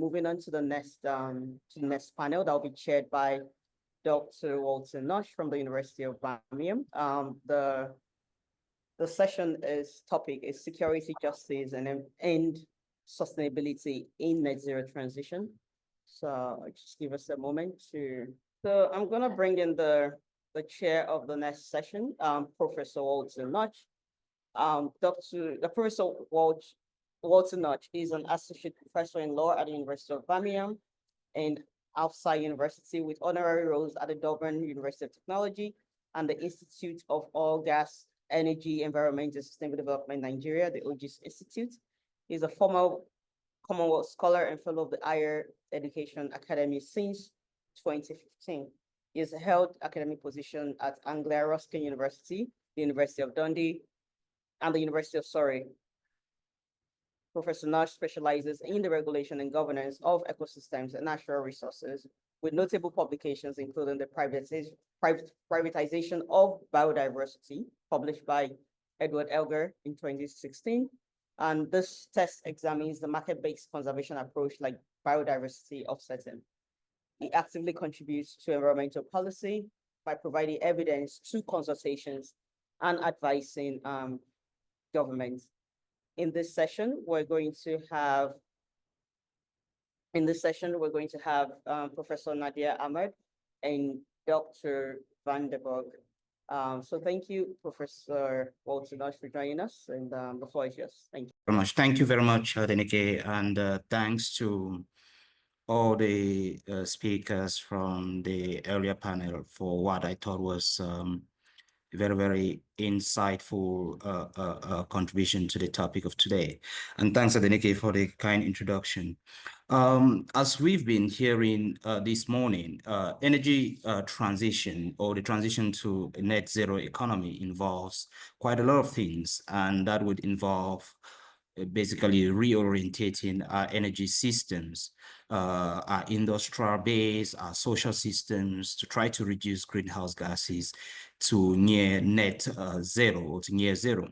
moving on to the next panel that will be chaired by Dr. Walter Nosh from the University of Birmingham. The session topic is security, justice, and sustainability in net zero transition. So just give us a moment to. So I'm gonna bring in the chair of the next session, Professor Walter Nosh. Professor Walter Nosh is an associate professor in law at the University of Birmingham and Alfside University with honorary roles at the Dublin University of Technology and the Institute of Oil, Gas, Energy, Environment and Sustainable Development Nigeria, the OGIS Institute. He's a former Commonwealth Scholar and Fellow of the Higher Education Academy since 2015. He has held academic position at Anglia Ruskin University, the University of Dundee, and the University of Surrey. Professor Nosh specializes in the regulation and governance of ecosystems and natural resources, with notable publications including the privatization of biodiversity, published by Edward Elgar in 2016. And this test examines the market-based conservation approach like biodiversity offsetting. He actively contributes to environmental policy by providing evidence to consultations and advising governments. In this session, we're going to have Professor Nadia Ahmed and Dr. Van der Burg. So thank you, Professor Walter Nosh, for joining us, and the floor is yours. Thank you very much. Thank you very much, Denike, and thanks to all the speakers from the earlier panel for what I thought was very, very insightful contribution to the topic of today. And thanks, Adenike, for the kind introduction. As we've been hearing this morning, energy transition or the transition to a net zero economy involves quite a lot of things, and that would involve basically reorientating our energy systems, our industrial base, our social systems, to try to reduce greenhouse gases to near net zero or to near zero.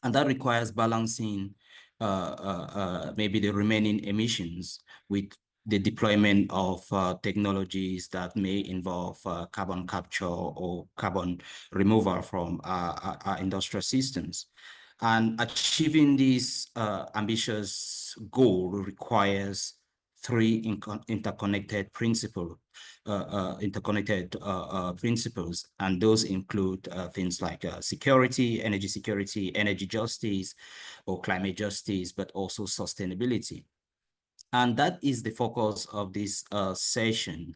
And that requires balancing maybe the remaining emissions with the deployment of technologies that may involve carbon capture or carbon removal from our industrial systems. And achieving this ambitious goal requires three interconnected principles, and those include things like security, energy justice, or climate justice, but also sustainability. And that is the focus of this session,